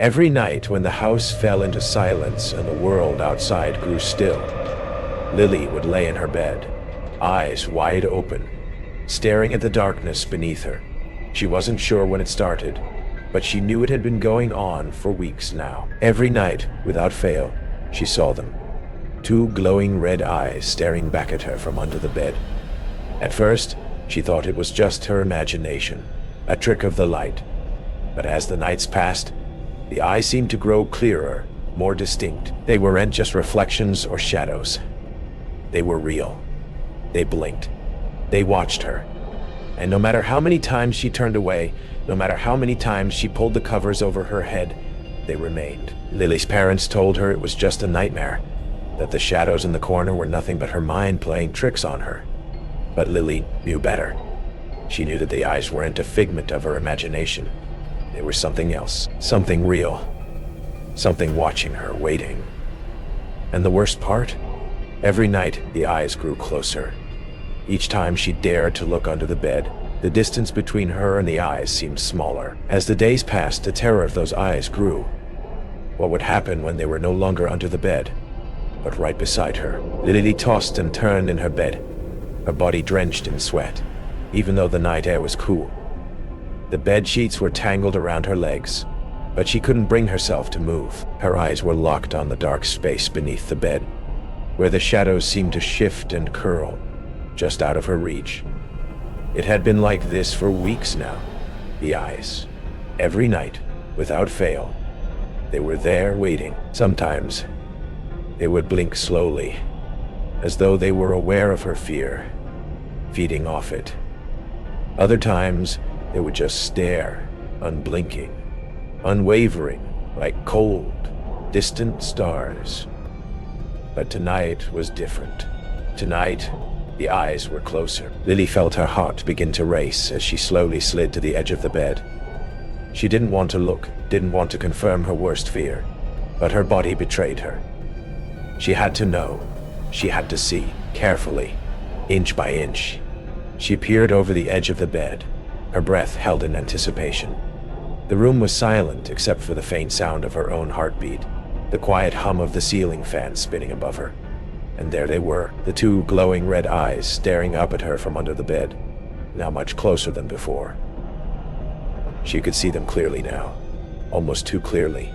Every night when the house fell into silence and the world outside grew still, Lily would lay in her bed, eyes wide open, staring at the darkness beneath her. She wasn't sure when it started, but she knew it had been going on for weeks now. Every night, without fail, she saw them. Two glowing red eyes staring back at her from under the bed. At first, she thought it was just her imagination, a trick of the light. But as the nights passed, the eyes seemed to grow clearer, more distinct. They weren't just reflections or shadows. They were real. They blinked. They watched her. And no matter how many times she turned away, no matter how many times she pulled the covers over her head, they remained. Lily's parents told her it was just a nightmare, that the shadows in the corner were nothing but her mind playing tricks on her. But Lily knew better. She knew that the eyes weren't a figment of her imagination. They were something else, something real, something watching her, waiting. And the worst part? Every night, the eyes grew closer. Each time she dared to look under the bed, the distance between her and the eyes seemed smaller. As the days passed, the terror of those eyes grew. What would happen when they were no longer under the bed, but right beside her? Lily tossed and turned in her bed, her body drenched in sweat, even though the night air was cool. The bed sheets were tangled around her legs, but she couldn't bring herself to move. Her eyes were locked on the dark space beneath the bed, where the shadows seemed to shift and curl, just out of her reach. It had been like this for weeks now. The eyes, every night, without fail, they were there waiting. Sometimes, they would blink slowly, as though they were aware of her fear, feeding off it. Other times, they would just stare, unblinking, unwavering, like cold, distant stars. But tonight was different. Tonight, the eyes were closer. Lily felt her heart begin to race as she slowly slid to the edge of the bed. She didn't want to look, didn't want to confirm her worst fear, but her body betrayed her. She had to know. She had to see, carefully, inch by inch. She peered over the edge of the bed, her breath held in anticipation. The room was silent except for the faint sound of her own heartbeat, the quiet hum of the ceiling fan spinning above her. And there they were, the two glowing red eyes staring up at her from under the bed, now much closer than before. She could see them clearly now, almost too clearly.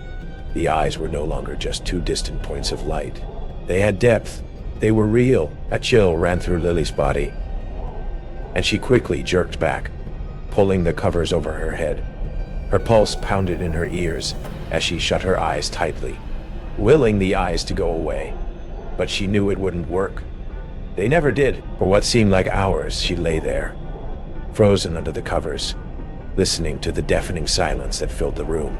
The eyes were no longer just two distant points of light. They had depth. They were real. A chill ran through Lily's body, and she quickly jerked back, pulling the covers over her head. Her pulse pounded in her ears as she shut her eyes tightly, willing the eyes to go away. But she knew it wouldn't work. They never did. For what seemed like hours, she lay there, frozen under the covers, listening to the deafening silence that filled the room.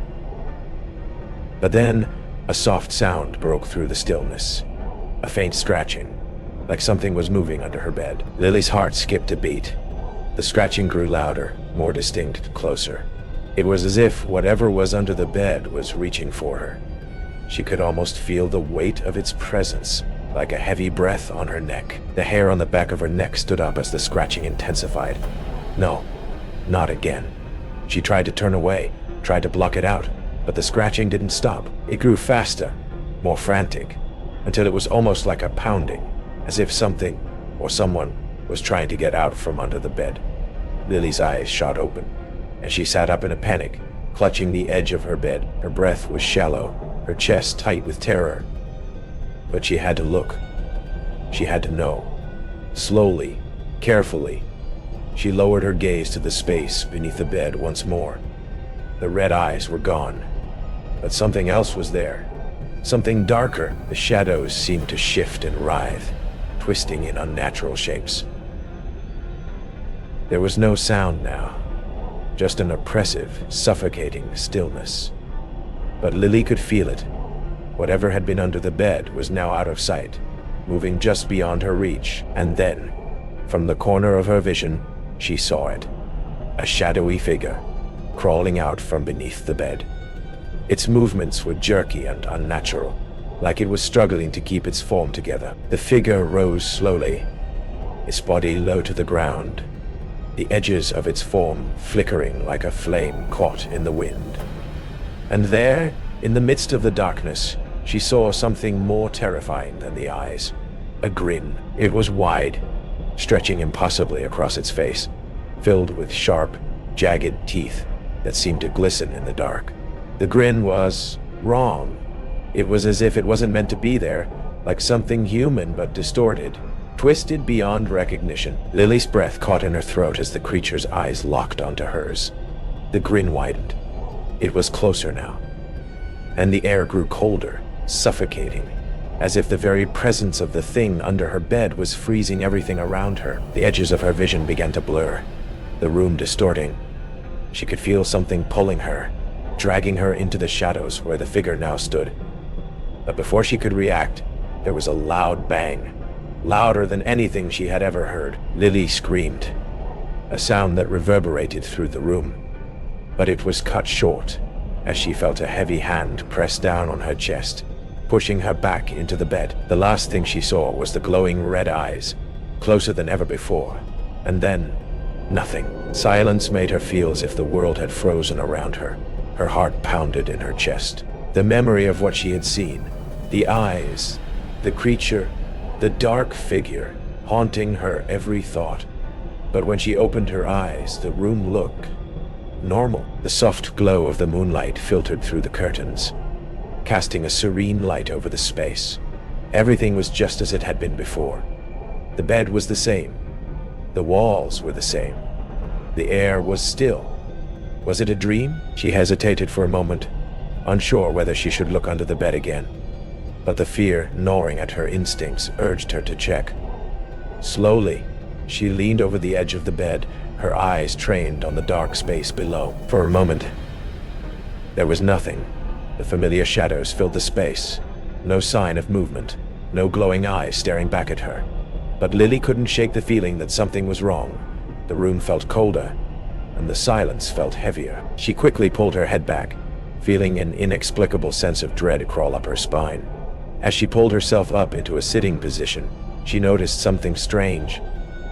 But then, a soft sound broke through the stillness, a faint scratching, like something was moving under her bed. Lily's heart skipped a beat. The scratching grew louder, more distinct, closer. It was as if whatever was under the bed was reaching for her. She could almost feel the weight of its presence, like a heavy breath on her neck. The hair on the back of her neck stood up as the scratching intensified. No, not again. She tried to turn away, tried to block it out, but the scratching didn't stop. It grew faster, more frantic, until it was almost like a pounding, as if something or someone was trying to get out from under the bed. Lily's eyes shot open, and she sat up in a panic, clutching the edge of her bed. Her breath was shallow, her chest tight with terror. But she had to look. She had to know. Slowly, carefully, she lowered her gaze to the space beneath the bed once more. The red eyes were gone, but something else was there. Something darker. The shadows seemed to shift and writhe, twisting in unnatural shapes. There was no sound now, just an oppressive, suffocating stillness. But Lily could feel it. Whatever had been under the bed was now out of sight, moving just beyond her reach. And then, from the corner of her vision, she saw it. A shadowy figure, crawling out from beneath the bed. Its movements were jerky and unnatural, like it was struggling to keep its form together. The figure rose slowly, its body low to the ground, the edges of its form flickering like a flame caught in the wind. And there, in the midst of the darkness, she saw something more terrifying than the eyes. A grin. It was wide, stretching impossibly across its face, filled with sharp, jagged teeth that seemed to glisten in the dark. The grin was wrong. It was as if it wasn't meant to be there, like something human but distorted, twisted beyond recognition. Lily's breath caught in her throat as the creature's eyes locked onto hers. The grin widened. It was closer now, and the air grew colder, suffocating, as if the very presence of the thing under her bed was freezing everything around her. The edges of her vision began to blur, the room distorting. She could feel something pulling her, dragging her into the shadows where the figure now stood. But before she could react, there was a loud bang, louder than anything she had ever heard. Lily screamed, a sound that reverberated through the room. But it was cut short as she felt a heavy hand press down on her chest, pushing her back into the bed. The last thing she saw was the glowing red eyes, closer than ever before. And then, nothing. Silence made her feel as if the world had frozen around her. Her heart pounded in her chest. The memory of what she had seen, the eyes, the creature, the dark figure, haunting her every thought. But when she opened her eyes, the room looked normal. The soft glow of the moonlight filtered through the curtains, casting a serene light over the space. Everything was just as it had been before. The bed was the same. The walls were the same. The air was still. Was it a dream? She hesitated for a moment, unsure whether she should look under the bed again. But the fear gnawing at her instincts urged her to check. Slowly, she leaned over the edge of the bed, her eyes trained on the dark space below. For a moment, there was nothing. The familiar shadows filled the space. No sign of movement, no glowing eyes staring back at her. But Lily couldn't shake the feeling that something was wrong. The room felt colder, and the silence felt heavier. She quickly pulled her head back, feeling an inexplicable sense of dread crawl up her spine. As she pulled herself up into a sitting position, she noticed something strange.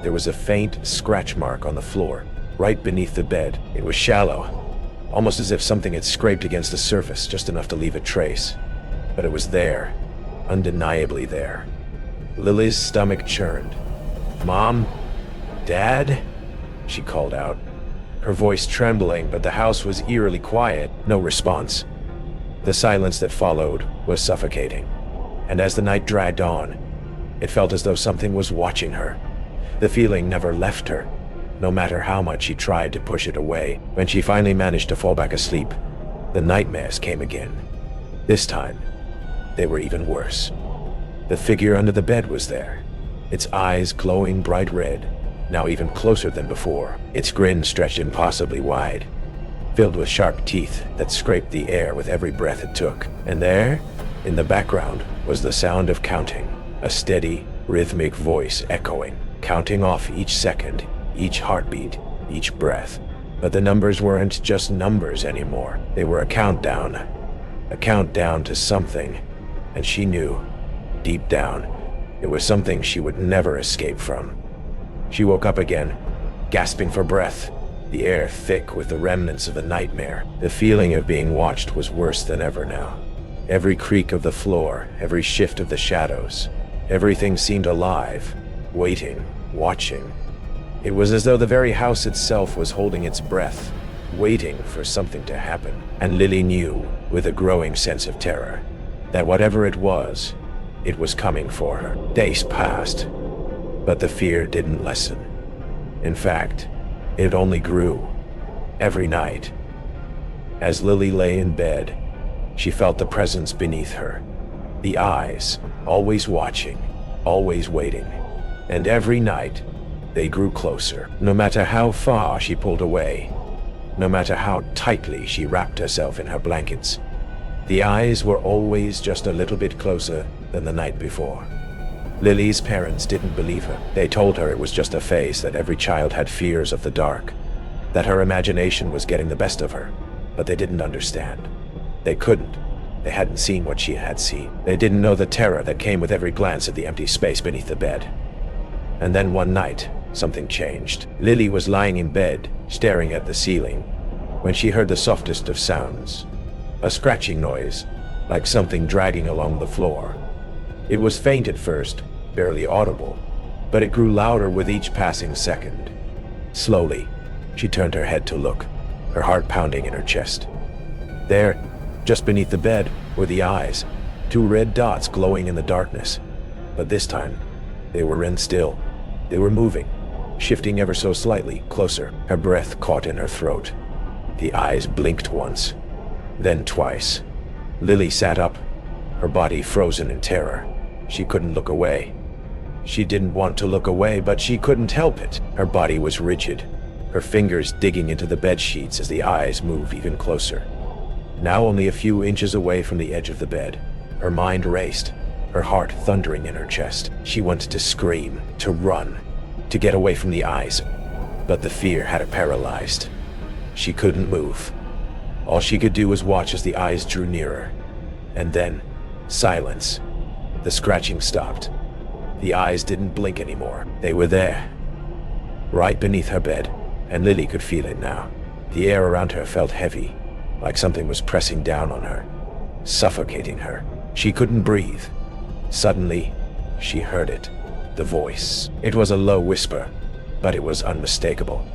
There was a faint scratch mark on the floor, right beneath the bed. It was shallow, almost as if something had scraped against the surface just enough to leave a trace. But it was there, undeniably there. Lily's stomach churned. "Mom? Dad?" she called out, her voice trembling, but the house was eerily quiet. No response. The silence that followed was suffocating, and as the night dragged on, it felt as though something was watching her. The feeling never left her, no matter how much she tried to push it away. When she finally managed to fall back asleep, the nightmares came again. This time, they were even worse. The figure under the bed was there, its eyes glowing bright red, now even closer than before. Its grin stretched impossibly wide, filled with sharp teeth that scraped the air with every breath it took. And there, in the background, was the sound of counting, a steady, rhythmic voice echoing, counting off each second, each heartbeat, each breath. But the numbers weren't just numbers anymore. They were a countdown to something, and she knew, deep down, it was something she would never escape from. She woke up again, gasping for breath, the air thick with the remnants of a nightmare. The feeling of being watched was worse than ever now. Every creak of the floor, every shift of the shadows, everything seemed alive, waiting, watching. It was as though the very house itself was holding its breath, waiting for something to happen. And Lily knew, with a growing sense of terror, that whatever it was coming for her. Days passed, but the fear didn't lessen. In fact, it only grew. Every night, as Lily lay in bed, she felt the presence beneath her. The eyes, always watching, always waiting. And every night, they grew closer. No matter how far she pulled away, no matter how tightly she wrapped herself in her blankets, the eyes were always just a little bit closer than the night before. Lily's parents didn't believe her. They told her it was just a phase, that every child had fears of the dark, that her imagination was getting the best of her. But they didn't understand. They couldn't. They hadn't seen what she had seen. They didn't know the terror that came with every glance at the empty space beneath the bed. And then one night, something changed. Lily was lying in bed, staring at the ceiling, when she heard the softest of sounds. a scratching noise, like something dragging along the floor. It was faint at first, barely audible, but it grew louder with each passing second. Slowly, she turned her head to look, her heart pounding in her chest. There, just beneath the bed, were the eyes, two red dots glowing in the darkness. But this time, they were still. They were moving, shifting ever so slightly, closer. Her breath caught in her throat. The eyes blinked once, then twice. Lily sat up, her body frozen in terror. She couldn't look away. She didn't want to look away, but she couldn't help it. Her body was rigid, her fingers digging into the bed sheets as the eyes moved even closer. Now only a few inches away from the edge of the bed, her mind raced, her heart thundering in her chest. She wanted to scream, to run, to get away from the eyes, but the fear had her paralyzed. She couldn't move. All she could do was watch as the eyes drew nearer. And then, silence. The scratching stopped. The eyes didn't blink anymore. They were there, right beneath her bed, and Lily could feel it now. The air around her felt heavy, like something was pressing down on her, suffocating her. She couldn't breathe. Suddenly, she heard it. The voice. It was a low whisper, but it was unmistakable.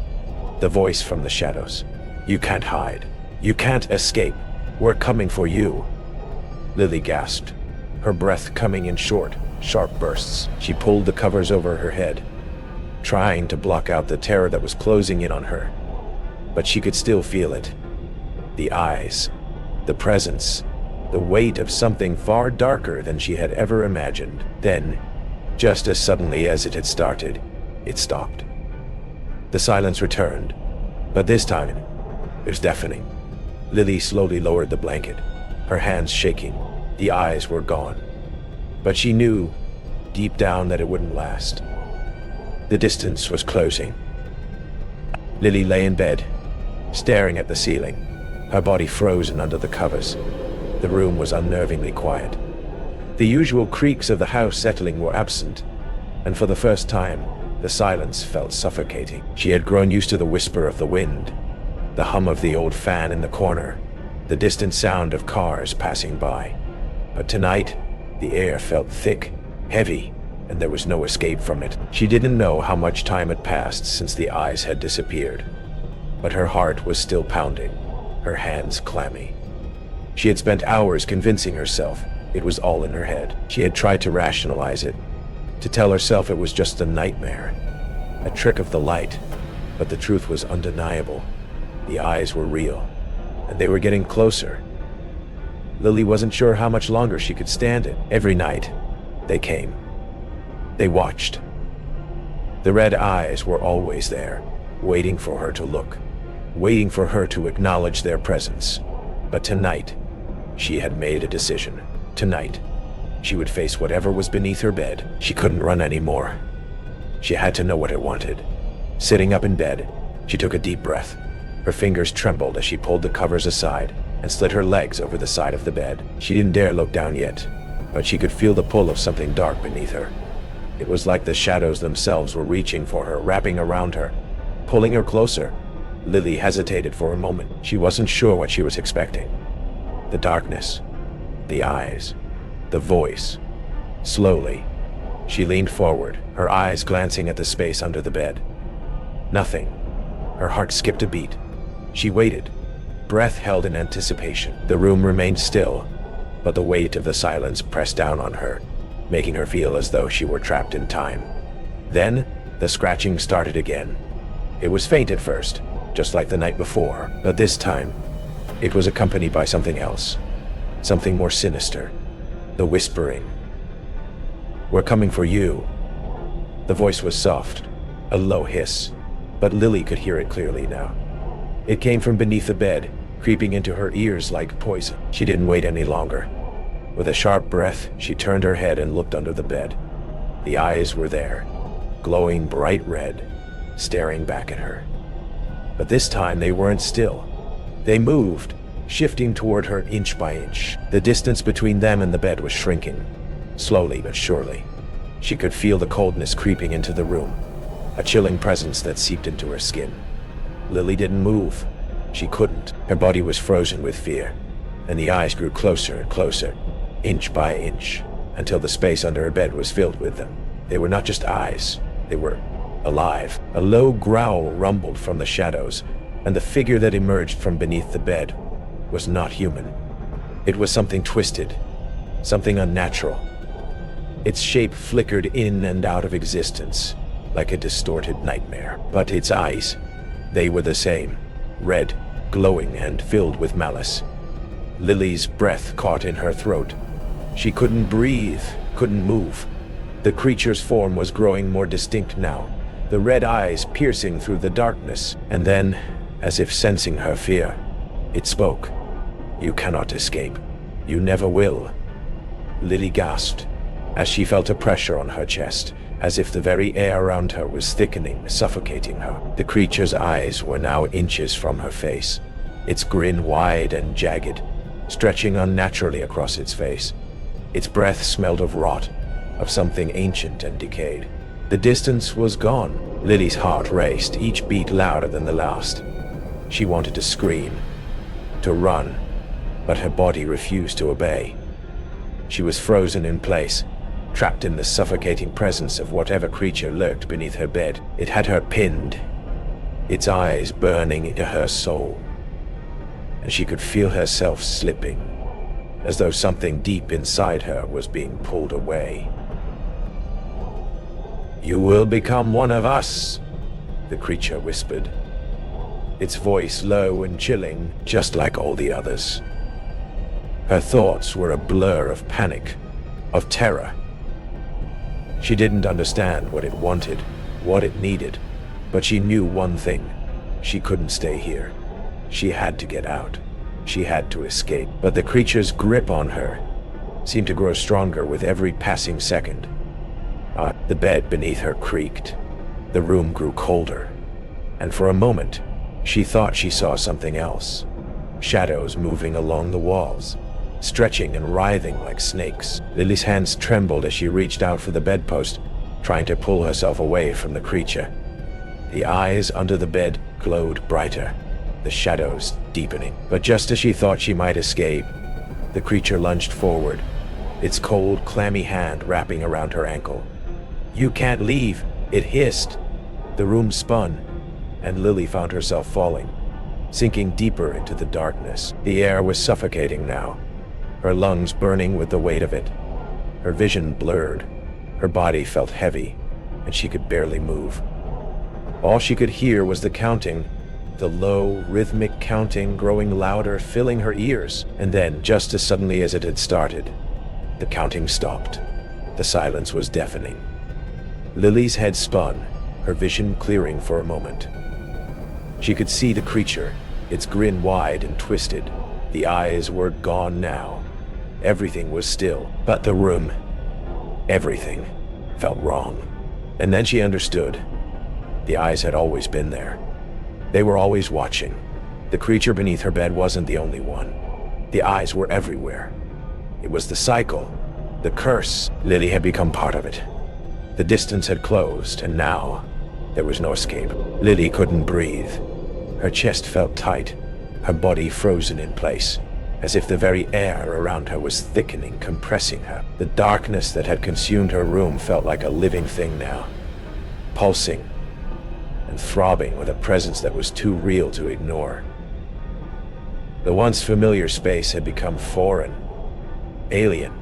The voice from the shadows. "You can't hide. You can't escape. We're coming for you." Lily gasped, her breath coming in short, sharp bursts. She pulled the covers over her head, trying to block out the terror that was closing in on her. But she could still feel it. The eyes, the presence, the weight of something far darker than she had ever imagined. Then, just as suddenly as it had started, it stopped. The silence returned, but this time, it was deafening. Lily slowly lowered the blanket, her hands shaking. The eyes were gone. But she knew, deep down, that it wouldn't last. The distance was closing. Lily lay in bed, staring at the ceiling, her body frozen under the covers. The room was unnervingly quiet. The usual creaks of the house settling were absent, and for the first time, the silence felt suffocating. She had grown used to the whisper of the wind, the hum of the old fan in the corner, the distant sound of cars passing by. But tonight, the air felt thick, heavy, and there was no escape from it. She didn't know how much time had passed since the eyes had disappeared, but her heart was still pounding, her hands clammy. She had spent hours convincing herself it was all in her head. She had tried to rationalize it, to tell herself it was just a nightmare, a trick of the light, but the truth was undeniable. The eyes were real, and they were getting closer. Lily wasn't sure how much longer she could stand it. Every night, they came. They watched. The red eyes were always there, waiting for her to look, waiting for her to acknowledge their presence. But tonight, she had made a decision. Tonight, she would face whatever was beneath her bed. She couldn't run anymore. She had to know what it wanted. Sitting up in bed, she took a deep breath. Her fingers trembled as she pulled the covers aside and slid her legs over the side of the bed. She didn't dare look down yet, but she could feel the pull of something dark beneath her. It was like the shadows themselves were reaching for her, wrapping around her, pulling her closer. Lily hesitated for a moment. She wasn't sure what she was expecting. The darkness, the eyes, the voice. Slowly, she leaned forward, her eyes glancing at the space under the bed. Nothing. Her heart skipped a beat. She waited, breath held in anticipation. The room remained still, but the weight of the silence pressed down on her, making her feel as though she were trapped in time. Then, the scratching started again. It was faint at first, just like the night before, but this time, it was accompanied by something else, something more sinister. The whispering. "We're coming for you." The voice was soft, a low hiss, but Lily could hear it clearly now. It came from beneath the bed, creeping into her ears like poison. She didn't wait any longer. With a sharp breath, she turned her head and looked under the bed. The eyes were there, glowing bright red, staring back at her. But this time they weren't still. They moved, shifting toward her inch by inch. The distance between them and the bed was shrinking, slowly but surely. She could feel the coldness creeping into the room, a chilling presence that seeped into her skin. Lily didn't move. She couldn't. Her body was frozen with fear, and the eyes grew closer and closer, inch by inch, until the space under her bed was filled with them. They were not just eyes, they were alive. A low growl rumbled from the shadows, and the figure that emerged from beneath the bed was not human. It was something twisted, something unnatural. Its shape flickered in and out of existence, like a distorted nightmare. But its eyes, they were the same, red, glowing, and filled with malice. Lily's breath caught in her throat. She couldn't breathe, couldn't move. The creature's form was growing more distinct now, the red eyes piercing through the darkness. And then, as if sensing her fear, it spoke. "You cannot escape. You never will." Lily gasped as she felt a pressure on her chest, as if the very air around her was thickening, suffocating her. The creature's eyes were now inches from her face, its grin wide and jagged, stretching unnaturally across its face. Its breath smelled of rot, of something ancient and decayed. The distance was gone. Lily's heart raced, each beat louder than the last. She wanted to scream, to run, but her body refused to obey. She was frozen in place, trapped in the suffocating presence of whatever creature lurked beneath her bed. It had her pinned, its eyes burning into her soul, and she could feel herself slipping, as though something deep inside her was being pulled away. "You will become one of us," the creature whispered, its voice low and chilling, just like all the others. Her thoughts were a blur of panic, of terror. She didn't understand what it wanted, what it needed, but she knew one thing. She couldn't stay here. She had to get out. She had to escape. But the creature's grip on her seemed to grow stronger with every passing second. The bed beneath her creaked. The room grew colder. And for a moment, she thought she saw something else. Shadows moving along the walls, stretching and writhing like snakes. Lily's hands trembled as she reached out for the bedpost, trying to pull herself away from the creature. The eyes under the bed glowed brighter, the shadows deepening. But just as she thought she might escape, the creature lunged forward, its cold, clammy hand wrapping around her ankle. "You can't leave," it hissed. The room spun, and Lily found herself falling, sinking deeper into the darkness. The air was suffocating now, her lungs burning with the weight of it. Her vision blurred, her body felt heavy, and she could barely move. All she could hear was the counting, the low, rhythmic counting growing louder, filling her ears. And then, just as suddenly as it had started, the counting stopped. The silence was deafening. Lily's head spun, her vision clearing for a moment. She could see the creature, its grin wide and twisted. The eyes were gone now. Everything was still, but the room, everything, felt wrong. And then she understood. The eyes had always been there. They were always watching. The creature beneath her bed wasn't the only one. The eyes were everywhere. It was the cycle, the curse. Lily had become part of it. The distance had closed, and now there was no escape. Lily couldn't breathe. Her chest felt tight, her body frozen in place, as if the very air around her was thickening, compressing her. The darkness that had consumed her room felt like a living thing now, pulsing and throbbing with a presence that was too real to ignore. The once familiar space had become foreign, alien,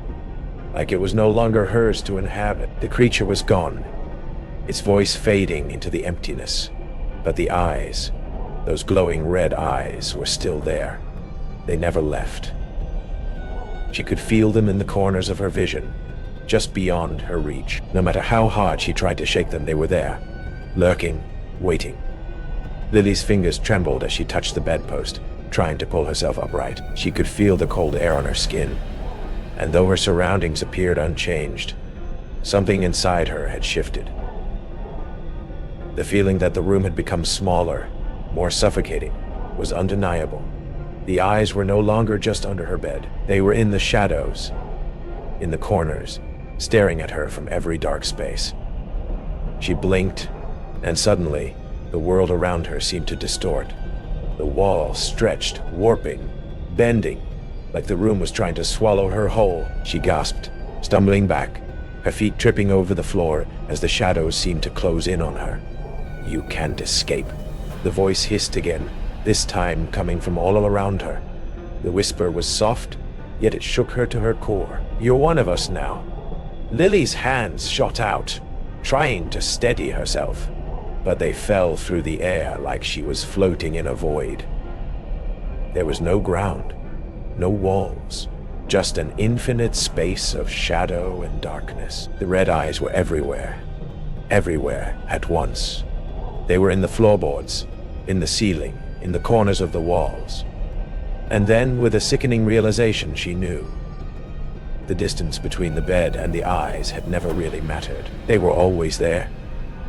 like it was no longer hers to inhabit. The creature was gone, its voice fading into the emptiness, but the eyes, those glowing red eyes, were still there. They never left. She could feel them in the corners of her vision, just beyond her reach. No matter how hard she tried to shake them, they were there, lurking, waiting. Lily's fingers trembled as she touched the bedpost, trying to pull herself upright. She could feel the cold air on her skin, and though her surroundings appeared unchanged, something inside her had shifted. The feeling that the room had become smaller, more suffocating, was undeniable. The eyes were no longer just under her bed. They were in the shadows, in the corners, staring at her from every dark space. She blinked, and suddenly, the world around her seemed to distort. The walls stretched, warping, bending, like the room was trying to swallow her whole. She gasped, stumbling back, her feet tripping over the floor as the shadows seemed to close in on her. "You can't escape." The voice hissed again, this time coming from all around her. The whisper was soft, yet it shook her to her core. "You're one of us now." Lily's hands shot out, trying to steady herself, but they fell through the air like she was floating in a void. There was no ground, no walls, just an infinite space of shadow and darkness. The red eyes were everywhere at once. They were in the floorboards, in the ceiling, in the corners of the walls. And then, with a sickening realization, she knew. The distance between the bed and the eyes had never really mattered. They were always there.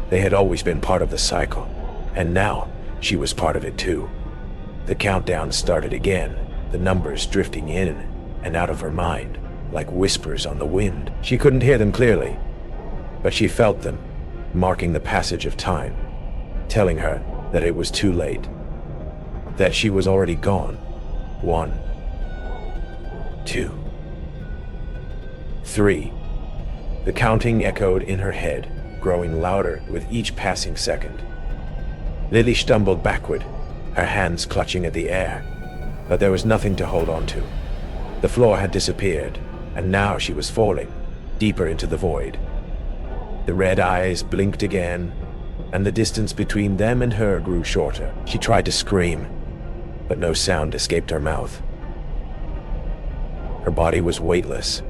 They had always been part of the cycle. And now, she was part of it too. The countdown started again, the numbers drifting in and out of her mind, like whispers on the wind. She couldn't hear them clearly, but she felt them, marking the passage of time, telling her that it was too late, that she was already gone. 1, 2, 3. The counting echoed in her head, growing louder with each passing second. Lily stumbled backward, her hands clutching at the air, but there was nothing to hold on to. The floor had disappeared, and now she was falling, deeper into the void. The red eyes blinked again, and the distance between them and her grew shorter. She tried to scream, but no sound escaped her mouth. Her body was weightless,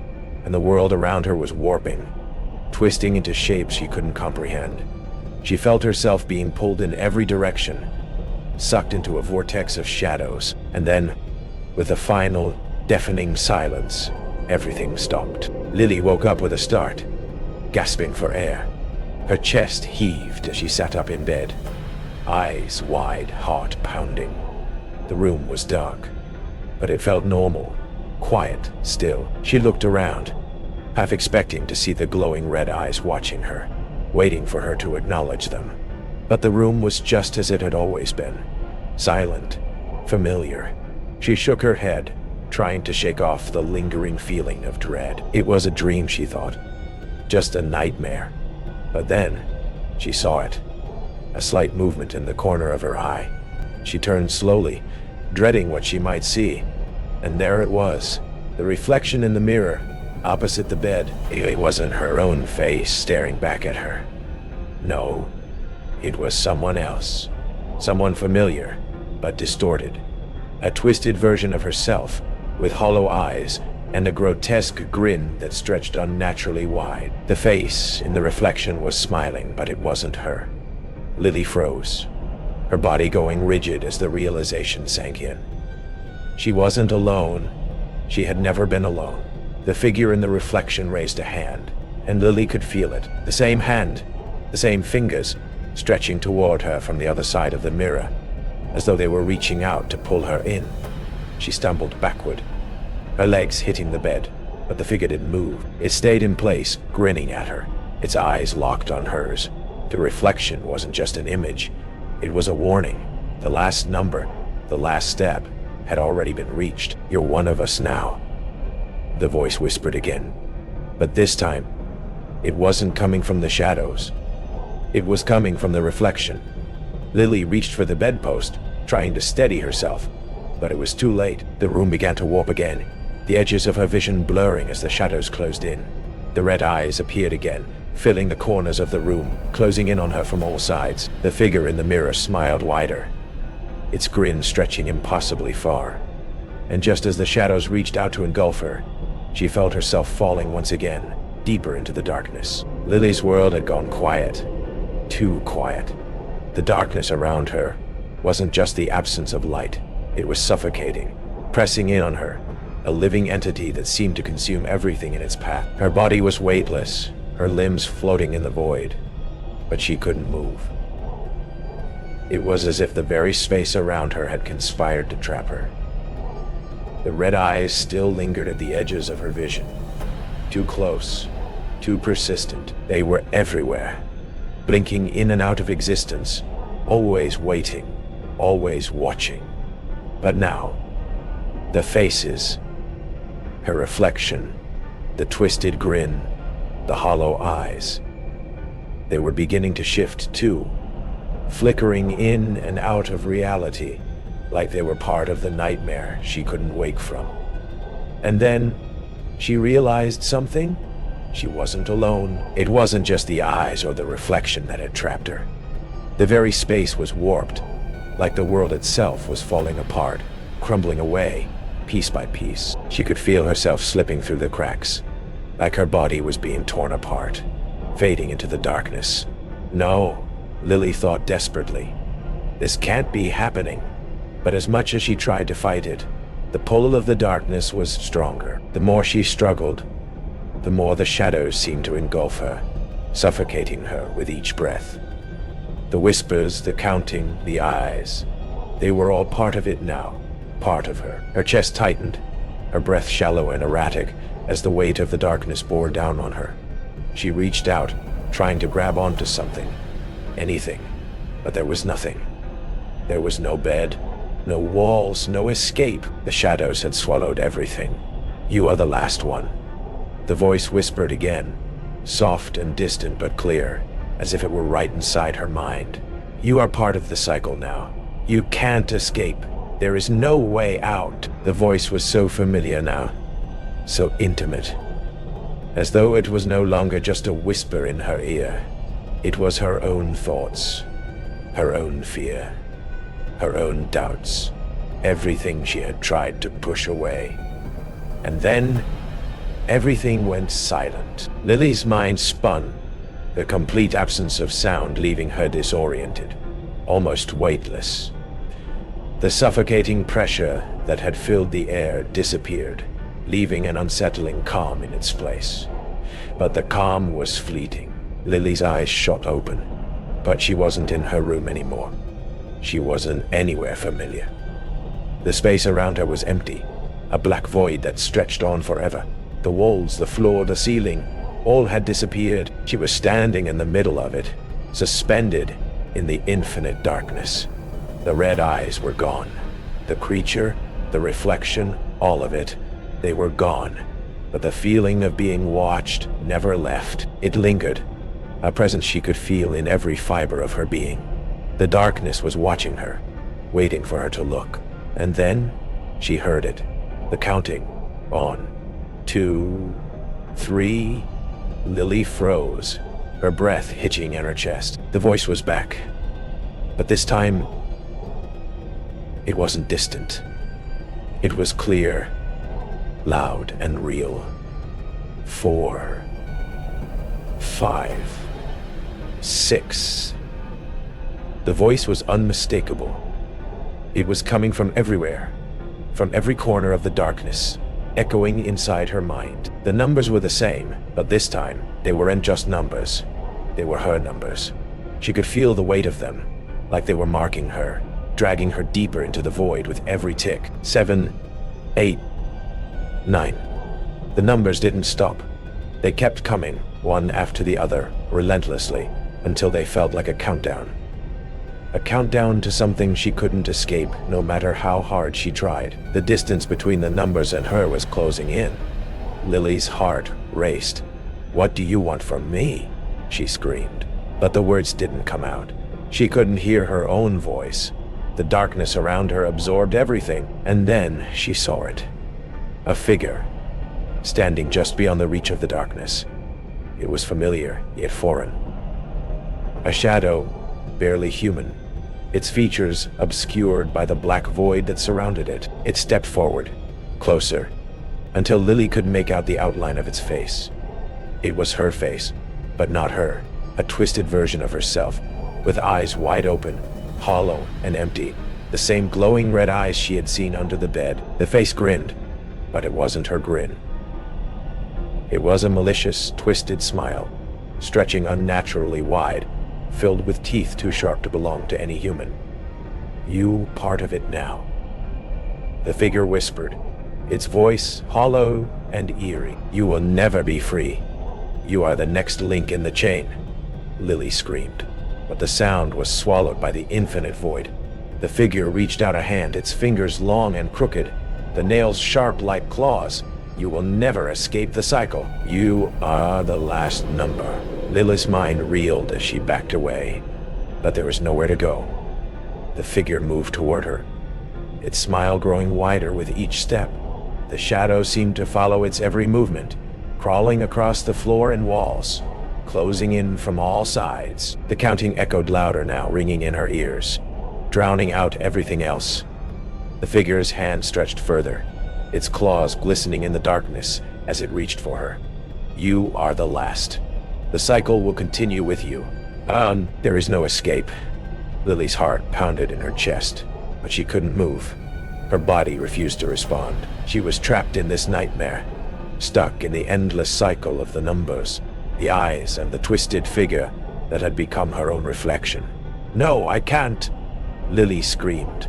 and the world around her was warping, twisting into shapes she couldn't comprehend. She felt herself being pulled in every direction, sucked into a vortex of shadows, and then, with a final, deafening silence, everything stopped. Lily woke up with a start, gasping for air. Her chest heaved as she sat up in bed, eyes wide, heart pounding. The room was dark, but it felt normal, quiet, still. She looked around, half expecting to see the glowing red eyes watching her, waiting for her to acknowledge them. But the room was just as it had always been, silent, familiar. She shook her head, trying to shake off the lingering feeling of dread. It was a dream, she thought, just a nightmare. But then, she saw it, a slight movement in the corner of her eye. She turned slowly, dreading what she might see, and there it was, the reflection in the mirror, opposite the bed. It wasn't her own face staring back at her. No, it was someone else, someone familiar, but distorted. A twisted version of herself, with hollow eyes and a grotesque grin that stretched unnaturally wide. The face in the reflection was smiling, but it wasn't her. Lily froze, her body going rigid as the realization sank in. She wasn't alone. She had never been alone. The figure in the reflection raised a hand, and Lily could feel it. The same hand, the same fingers, stretching toward her from the other side of the mirror, as though they were reaching out to pull her in. She stumbled backward, her legs hitting the bed, but the figure didn't move. It stayed in place, grinning at her, its eyes locked on hers. The reflection wasn't just an image, it was a warning. The last number, the last step, had already been reached. "You're one of us now," the voice whispered again. But this time, it wasn't coming from the shadows. It was coming from the reflection. Lily reached for the bedpost, trying to steady herself, but it was too late. The room began to warp again, the edges of her vision blurring as the shadows closed in. The red eyes appeared again, filling the corners of the room, closing in on her from all sides. The figure in the mirror smiled wider, its grin stretching impossibly far. And just as the shadows reached out to engulf her, she felt herself falling once again, deeper into the darkness. Lily's world had gone quiet, too quiet. The darkness around her wasn't just the absence of light, it was suffocating, pressing in on her, a living entity that seemed to consume everything in its path. Her body was weightless, her limbs floating in the void, but she couldn't move. It was as if the very space around her had conspired to trap her. The red eyes still lingered at the edges of her vision. Too close, too persistent. They were everywhere, blinking in and out of existence, always waiting, always watching. But now, the faces, Her reflection, the twisted grin, the hollow eyes. They were beginning to shift too, flickering in and out of reality, like they were part of the nightmare she couldn't wake from. And then, she realized something. She wasn't alone. It wasn't just the eyes or the reflection that had trapped her. The very space was warped, like the world itself was falling apart, crumbling away, piece by piece. She could feel herself slipping through the cracks, like her body was being torn apart, fading into the darkness. No, Lily thought desperately. This can't be happening. But as much as she tried to fight it, the pull of the darkness was stronger. The more she struggled, the more the shadows seemed to engulf her, suffocating her with each breath. The whispers, the counting, the eyes, they were all part of it now, part of her. Her chest tightened, her breath shallow and erratic as the weight of the darkness bore down on her. She reached out, trying to grab onto something, anything, but there was nothing. There was no bed, no walls, no escape. The shadows had swallowed everything. You are the last one. The voice whispered again, soft and distant but clear, as if it were right inside her mind. You are part of the cycle now. You can't escape. There is no way out. The voice was so familiar now, so intimate, as though it was no longer just a whisper in her ear. It was her own thoughts, her own fear, her own doubts, everything she had tried to push away. And then, everything went silent. Lily's mind spun, the complete absence of sound leaving her disoriented, almost weightless. The suffocating pressure that had filled the air disappeared, leaving an unsettling calm in its place. But the calm was fleeting. Lily's eyes shot open, but she wasn't in her room anymore. She wasn't anywhere familiar. The space around her was empty, a black void that stretched on forever. The walls, the floor, the ceiling, all had disappeared. She was standing in the middle of it, suspended in the infinite darkness. The red eyes were gone. The creature, the reflection, all of it, they were gone. But the feeling of being watched never left. It lingered, a presence she could feel in every fiber of her being. The darkness was watching her, waiting for her to look. And then, she heard it. The counting. 1, 2, 3. Lily froze, her breath hitching in her chest. The voice was back. But this time, it wasn't distant. It was clear, loud and real. 4, 5, 6. The voice was unmistakable. It was coming from everywhere, from every corner of the darkness, echoing inside her mind. The numbers were the same, but this time, they weren't just numbers. They were her numbers. She could feel the weight of them, like they were marking her, dragging her deeper into the void with every tick. 7, 8, 9. The numbers didn't stop. They kept coming, one after the other, relentlessly, until they felt like a countdown. A countdown to something she couldn't escape, no matter how hard she tried. The distance between the numbers and her was closing in. Lily's heart raced. "What do you want from me?" she screamed. But the words didn't come out. She couldn't hear her own voice. The darkness around her absorbed everything, and then she saw it. A figure, standing just beyond the reach of the darkness. It was familiar, yet foreign. A shadow, barely human, its features obscured by the black void that surrounded it. It stepped forward, closer, until Lily could make out the outline of its face. It was her face, but not her, a twisted version of herself, with eyes wide open, hollow and empty, the same glowing red eyes she had seen under the bed. The face grinned, but it wasn't her grin. It was a malicious, twisted smile, stretching unnaturally wide, filled with teeth too sharp to belong to any human. "You part of it now," the figure whispered, its voice hollow and eerie. "You will never be free. You are the next link in the chain," Lily screamed. But the sound was swallowed by the infinite void. The figure reached out a hand, its fingers long and crooked, the nails sharp like claws. You will never escape the cycle. You are the last number. Lily's mind reeled as she backed away, but there was nowhere to go. The figure moved toward her, its smile growing wider with each step. The shadow seemed to follow its every movement, crawling across the floor and walls, closing in from all sides. The counting echoed louder now, ringing in her ears, drowning out everything else. The figure's hand stretched further, its claws glistening in the darkness as it reached for her. You are the last. The cycle will continue with you. There is no escape. Lily's heart pounded in her chest, but she couldn't move. Her body refused to respond. She was trapped in this nightmare, stuck in the endless cycle of the numbers, the eyes, and the twisted figure that had become her own reflection. "No, I can't!" Lily screamed,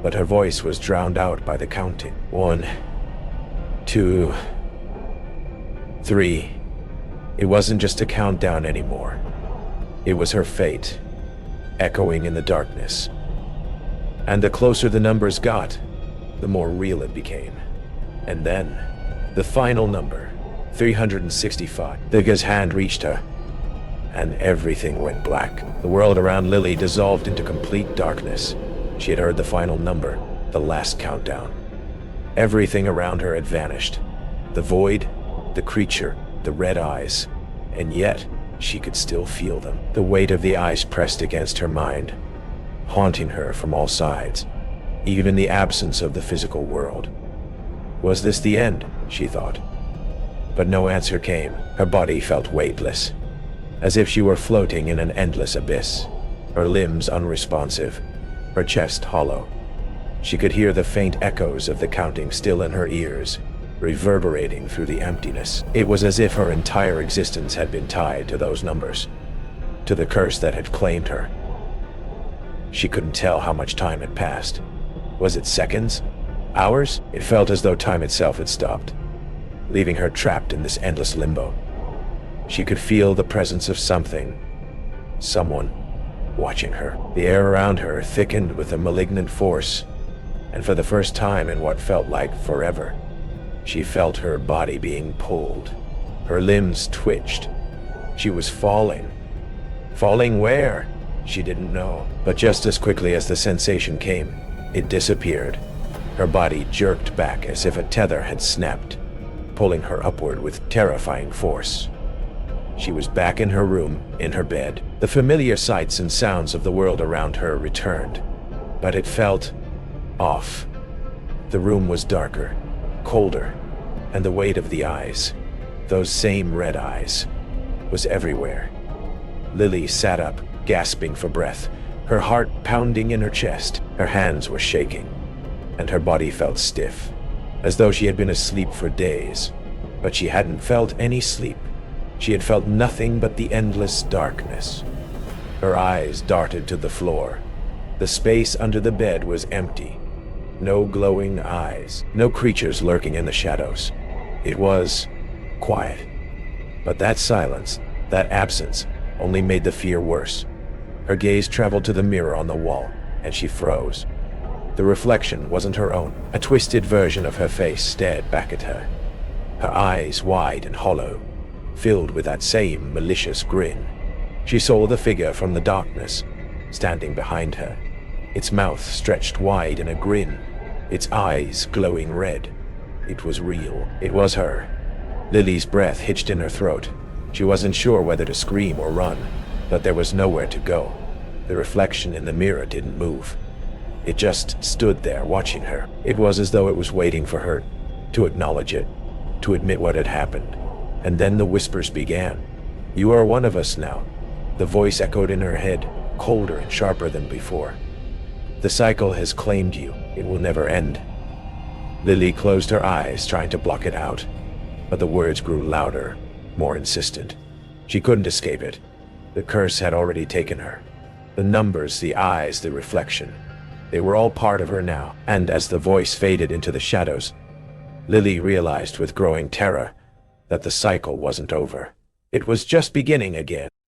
but her voice was drowned out by the counting. 1, 2, 3. It wasn't just a countdown anymore. It was her fate, echoing in the darkness. And the closer the numbers got, the more real it became. And then, the final number, 365. The figure's hand reached her, and everything went black. The world around Lily dissolved into complete darkness. She had heard the final number, the last countdown. Everything around her had vanished. The void, the creature, the red eyes, and yet she could still feel them. The weight of the eyes pressed against her mind, haunting her from all sides, even in the absence of the physical world. Was this the end, she thought? But no answer came. Her body felt weightless, as if she were floating in an endless abyss, her limbs unresponsive, her chest hollow. She could hear the faint echoes of the counting still in her ears, reverberating through the emptiness. It was as if her entire existence had been tied to those numbers, to the curse that had claimed her. She couldn't tell how much time had passed. Was it seconds? Hours? It felt as though time itself had stopped, leaving her trapped in this endless limbo. She could feel the presence of something, someone, watching her. The air around her thickened with a malignant force, and for the first time in what felt like forever, she felt her body being pulled. Her limbs twitched. She was falling. Falling where? She didn't know. But just as quickly as the sensation came, it disappeared. Her body jerked back as if a tether had snapped, pulling her upward with terrifying force. She was back in her room, in her bed. The familiar sights and sounds of the world around her returned, but it felt off. The room was darker, colder, and the weight of the eyes, those same red eyes, was everywhere. Lily sat up, gasping for breath, her heart pounding in her chest. Her hands were shaking, and her body felt stiff, as though she had been asleep for days. But she hadn't felt any sleep. She had felt nothing but the endless darkness. Her eyes darted to the floor. The space under the bed was empty. No glowing eyes, no creatures lurking in the shadows. It was quiet. But that silence, that absence, only made the fear worse. Her gaze traveled to the mirror on the wall, and she froze. The reflection wasn't her own. A twisted version of her face stared back at her, her eyes wide and hollow, filled with that same malicious grin. She saw the figure from the darkness, standing behind her, its mouth stretched wide in a grin, its eyes glowing red. It was real. It was her. Lily's breath hitched in her throat. She wasn't sure whether to scream or run, but there was nowhere to go. The reflection in the mirror didn't move. It just stood there watching her. It was as though it was waiting for her to acknowledge it, to admit what had happened. And then the whispers began. "You are one of us now." The voice echoed in her head, colder and sharper than before. "The cycle has claimed you. It will never end." Lily closed her eyes, trying to block it out, but the words grew louder, more insistent. She couldn't escape it. The curse had already taken her. The numbers, the eyes, the reflection. They were all part of her now, and as the voice faded into the shadows, Lily realized with growing terror that the cycle wasn't over. It was just beginning again.